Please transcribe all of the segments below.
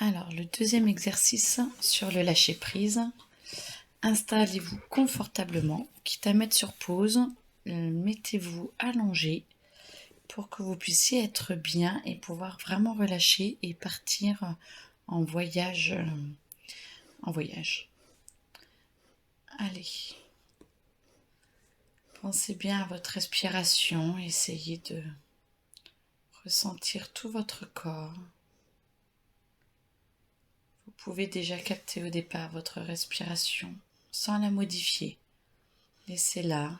Alors, le deuxième exercice sur le lâcher-prise. Installez-vous confortablement, quitte à mettre sur pause, mettez-vous allongé pour que vous puissiez être bien et pouvoir vraiment relâcher et partir en voyage. Allez, pensez bien à votre respiration, essayez de ressentir tout votre corps. Vous pouvez déjà capter au départ votre respiration sans la modifier. Laissez-la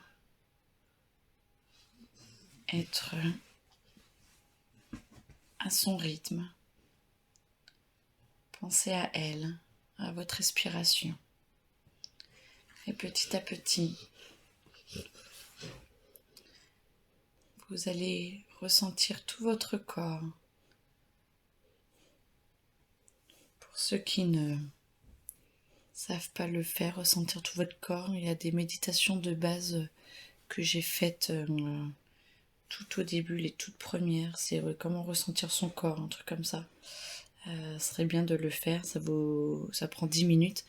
être à son rythme. Pensez à elle, à votre respiration. Et petit à petit, vous allez ressentir tout votre corps. Pour ceux qui ne savent pas le faire, ressentir tout votre corps, il y a des méditations de base que j'ai faites tout au début, les toutes premières. C'est comment ressentir son corps, un truc comme ça. Ce serait bien de le faire, ça prend 10 minutes,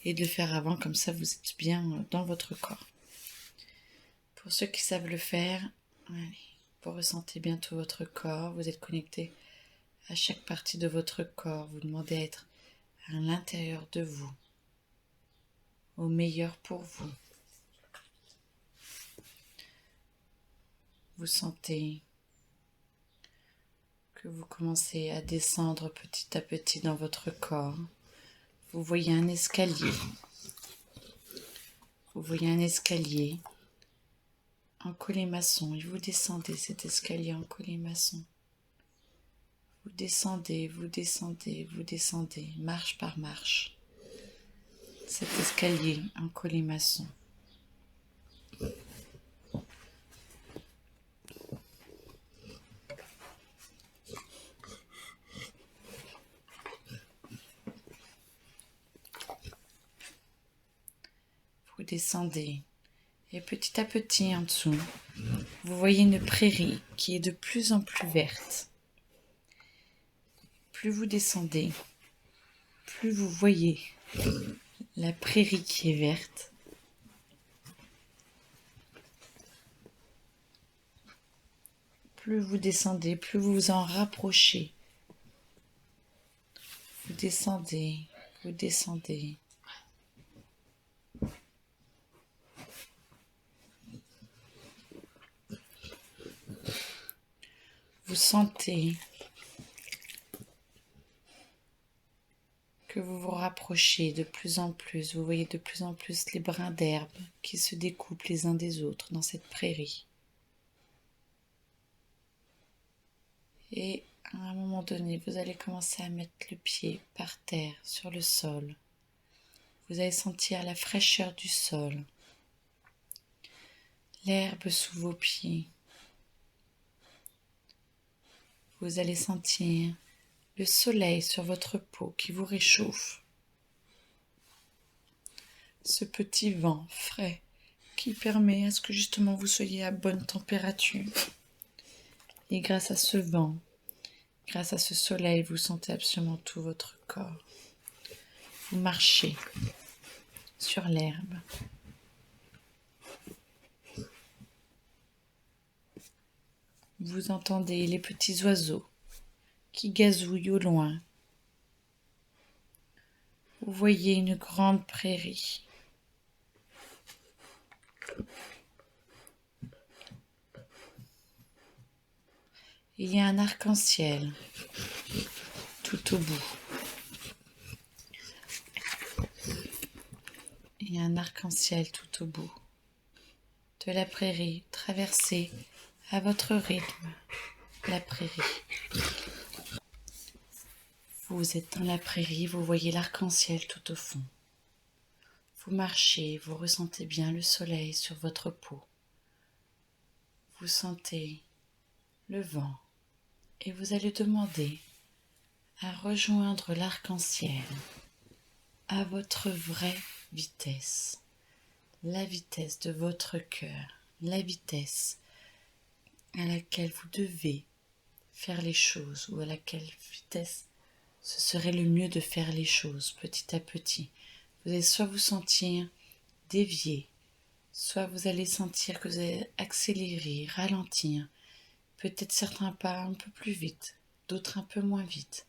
et de le faire avant, comme ça vous êtes bien dans votre corps. Pour ceux qui savent le faire, allez, vous ressentez bien tout votre corps, vous êtes connecté à chaque partie de votre corps, vous demandez à être à l'intérieur de vous, au meilleur pour vous. Vous sentez que vous commencez à descendre petit à petit dans votre corps. Vous voyez un escalier. Vous voyez un escalier en colimaçon et vous descendez cet escalier en colimaçon. Vous descendez, vous descendez, vous descendez, marche par marche. Cet escalier en colimaçon. Vous descendez et petit à petit en dessous, vous voyez une prairie qui est de plus en plus verte. Plus vous descendez, plus vous voyez la prairie qui est verte. Plus vous descendez, plus vous vous en rapprochez. Vous descendez, vous descendez. Vous sentez que vous vous rapprochez de plus en plus. Vous voyez de plus en plus les brins d'herbe qui se découpent les uns des autres dans cette prairie. Et à un moment donné, vous allez commencer à mettre le pied par terre, sur le sol. Vous allez sentir la fraîcheur du sol, l'herbe sous vos pieds. Vous allez sentir le soleil sur votre peau qui vous réchauffe. Ce petit vent frais qui permet à ce que justement vous soyez à bonne température. Et grâce à ce vent, grâce à ce soleil, vous sentez absolument tout votre corps. Vous marchez sur l'herbe. Vous entendez les petits oiseaux qui gazouillent au loin. Vous voyez une grande prairie. Il y a un arc-en-ciel tout au bout. Il y a un arc-en-ciel tout au bout de la prairie, traversée à votre rythme, la prairie. Vous êtes dans la prairie, vous voyez l'arc-en-ciel tout au fond. Vous marchez, vous ressentez bien le soleil sur votre peau. Vous sentez le vent et vous allez demander à rejoindre l'arc-en-ciel à votre vraie vitesse, la vitesse de votre cœur, la vitesse à laquelle vous devez faire les choses ou à laquelle vitesse ce serait le mieux de faire les choses petit à petit. Vous allez soit vous sentir dévier, soit vous allez sentir que vous allez accélérer, ralentir, peut-être certains pas un peu plus vite, d'autres un peu moins vite.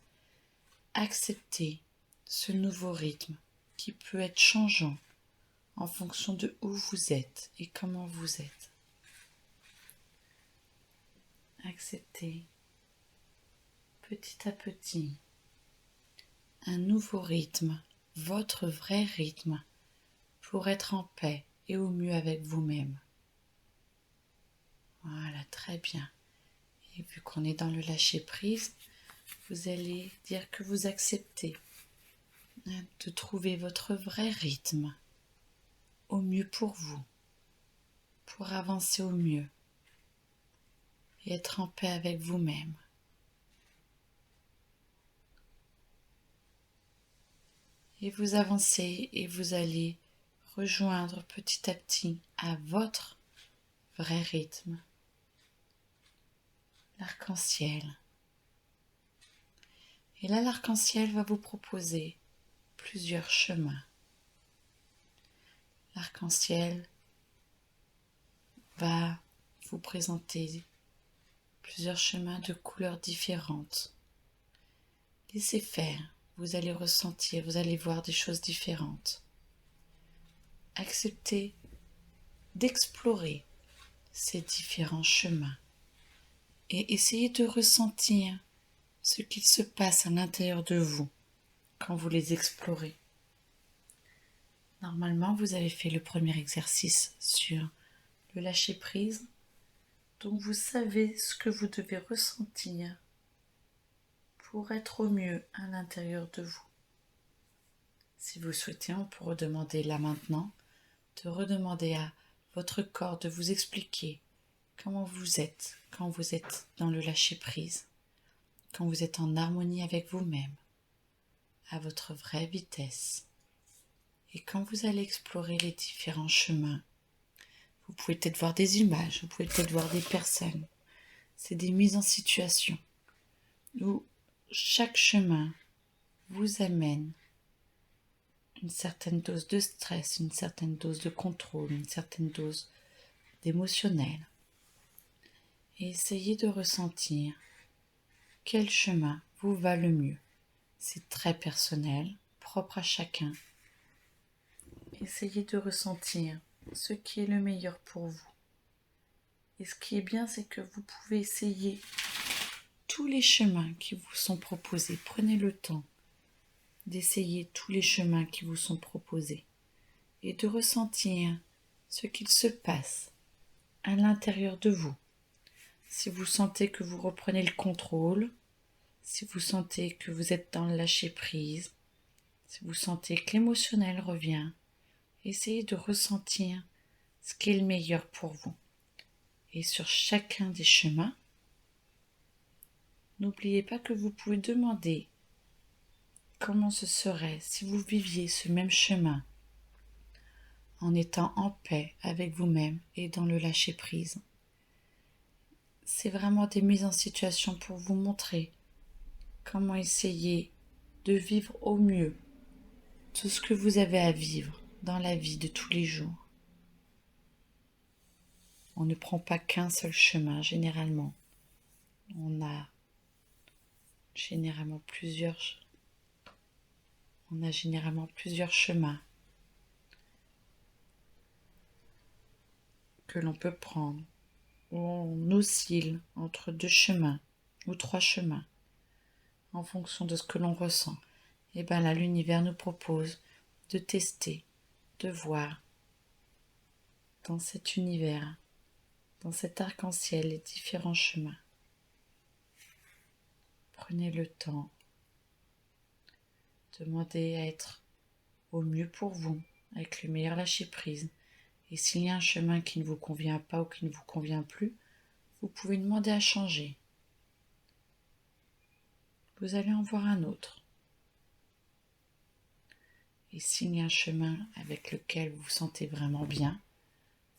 Acceptez ce nouveau rythme qui peut être changeant en fonction de où vous êtes et comment vous êtes. Acceptez petit à petit un nouveau rythme, votre vrai rythme, pour être en paix et au mieux avec vous-même. Voilà, très bien. Et vu qu'on est dans le lâcher-prise, vous allez dire que vous acceptez de trouver votre vrai rythme au mieux pour vous, pour avancer au mieux et être en paix avec vous-même. Et vous avancez et vous allez rejoindre petit à petit à votre vrai rythme l'arc-en-ciel. Et là, l'arc-en-ciel va vous proposer plusieurs chemins. L'arc-en-ciel va vous présenter plusieurs chemins de couleurs différentes. Laissez faire, vous allez ressentir, vous allez voir des choses différentes. Acceptez d'explorer ces différents chemins et essayez de ressentir ce qu'il se passe à l'intérieur de vous quand vous les explorez. Normalement, vous avez fait le premier exercice sur le lâcher-prise, donc vous savez ce que vous devez ressentir pour être au mieux à l'intérieur de vous. Si vous souhaitez, on peut redemander là maintenant, de redemander à votre corps de vous expliquer comment vous êtes quand vous êtes dans le lâcher-prise, quand vous êtes en harmonie avec vous-même, à votre vraie vitesse. Et quand vous allez explorer les différents chemins, vous pouvez peut-être voir des images, vous pouvez peut-être voir des personnes. C'est des mises en situation où chaque chemin vous amène une certaine dose de stress, une certaine dose de contrôle, une certaine dose d'émotionnel. Et essayez de ressentir quel chemin vous va le mieux. C'est très personnel, propre à chacun. Essayez de ressentir ce qui est le meilleur pour vous. Et ce qui est bien, c'est que vous pouvez essayer tous les chemins qui vous sont proposés. Prenez le temps d'essayer tous les chemins qui vous sont proposés et de ressentir ce qu'il se passe à l'intérieur de vous. Si vous sentez que vous reprenez le contrôle, si vous sentez que vous êtes dans le lâcher-prise, si vous sentez que l'émotionnel revient, essayez de ressentir ce qui est le meilleur pour vous. Et sur chacun des chemins, n'oubliez pas que vous pouvez demander comment ce serait si vous viviez ce même chemin en étant en paix avec vous-même et dans le lâcher-prise. C'est vraiment des mises en situation pour vous montrer comment essayer de vivre au mieux tout ce que vous avez à vivre dans la vie de tous les jours. On ne prend pas qu'un seul chemin, généralement. On a généralement plusieurs chemins que l'on peut prendre, où on oscille entre 2 chemins ou 3 chemins en fonction de ce que l'on ressent. Et bien là, l'univers nous propose de tester, de voir dans cet univers, dans cet arc-en-ciel, les différents chemins. Prenez le temps, demandez à être au mieux pour vous, avec le meilleur lâcher-prise. Et s'il y a un chemin qui ne vous convient pas ou qui ne vous convient plus, vous pouvez demander à changer. Vous allez en voir un autre. Et s'il y a un chemin avec lequel vous vous sentez vraiment bien,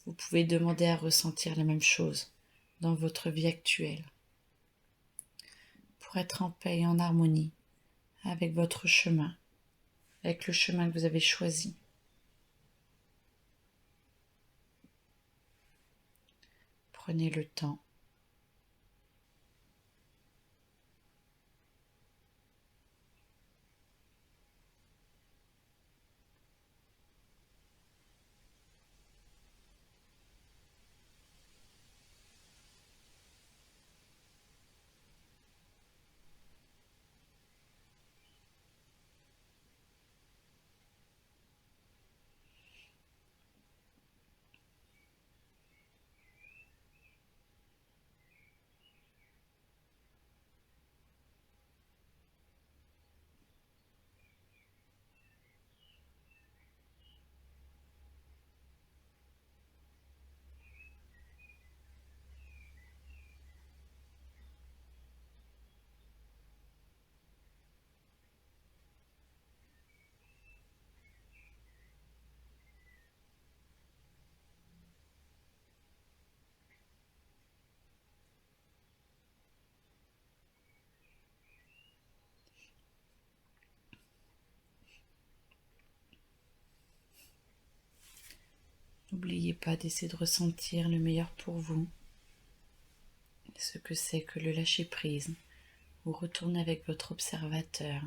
vous pouvez demander à ressentir la même chose dans votre vie actuelle. Pour être en paix et en harmonie avec votre chemin, avec le chemin que vous avez choisi. Prenez le temps. N'oubliez pas d'essayer de ressentir le meilleur pour vous, ce que c'est que le lâcher-prise. Vous retournez avec votre observateur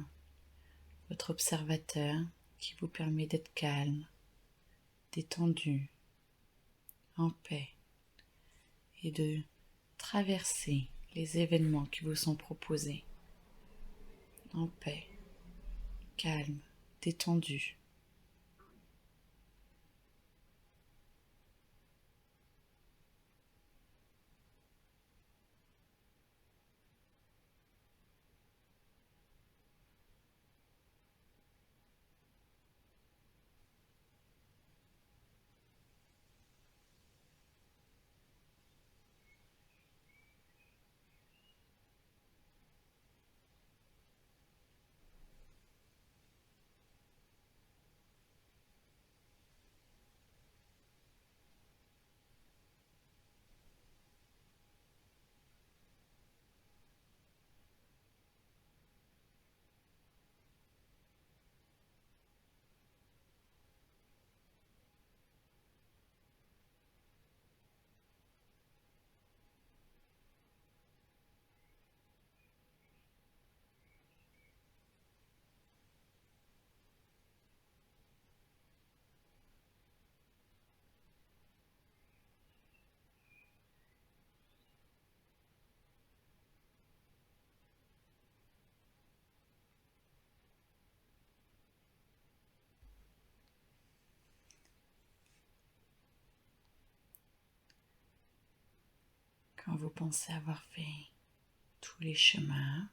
qui vous permet d'être calme, détendu, en paix, et de traverser les événements qui vous sont proposés en paix, calme, détendu. Quand vous pensez avoir fait tous les chemins,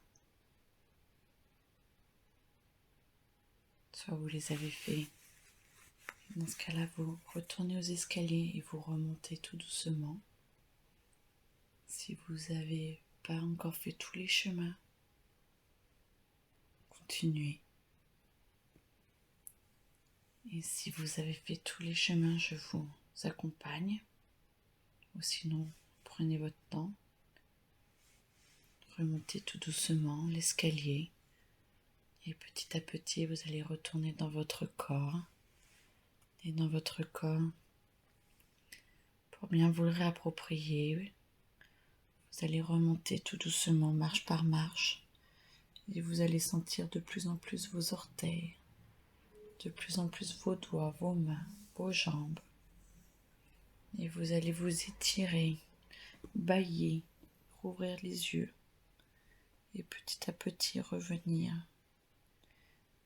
soit vous les avez faits, dans ce cas-là, vous retournez aux escaliers et vous remontez tout doucement. Si vous n'avez pas encore fait tous les chemins, continuez. Et si vous avez fait tous les chemins, je vous accompagne. Ou sinon, prenez votre temps. Remontez tout doucement l'escalier. Et petit à petit, vous allez retourner dans votre corps. Et dans votre corps, pour bien vous le réapproprier, vous allez remonter tout doucement, marche par marche. Et vous allez sentir de plus en plus vos orteils, de plus en plus vos doigts, vos mains, vos jambes. Et vous allez vous étirer, bâiller, rouvrir les yeux. Et petit à petit revenir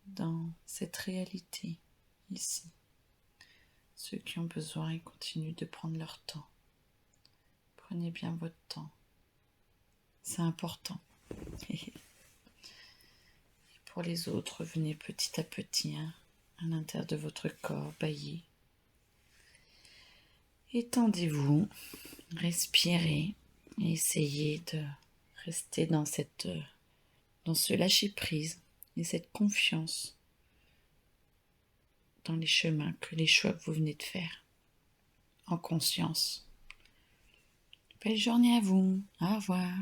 dans cette réalité, ici. Ceux qui ont besoin, ils continuent de prendre leur temps. Prenez bien votre temps. C'est important. Et pour les autres, venez petit à petit à l'intérieur de votre corps, baillez. Étendez-vous, respirez et essayez de rester dans ce lâcher-prise et cette confiance dans les chemins, les choix que vous venez de faire, en conscience. Belle journée à vous. Au revoir.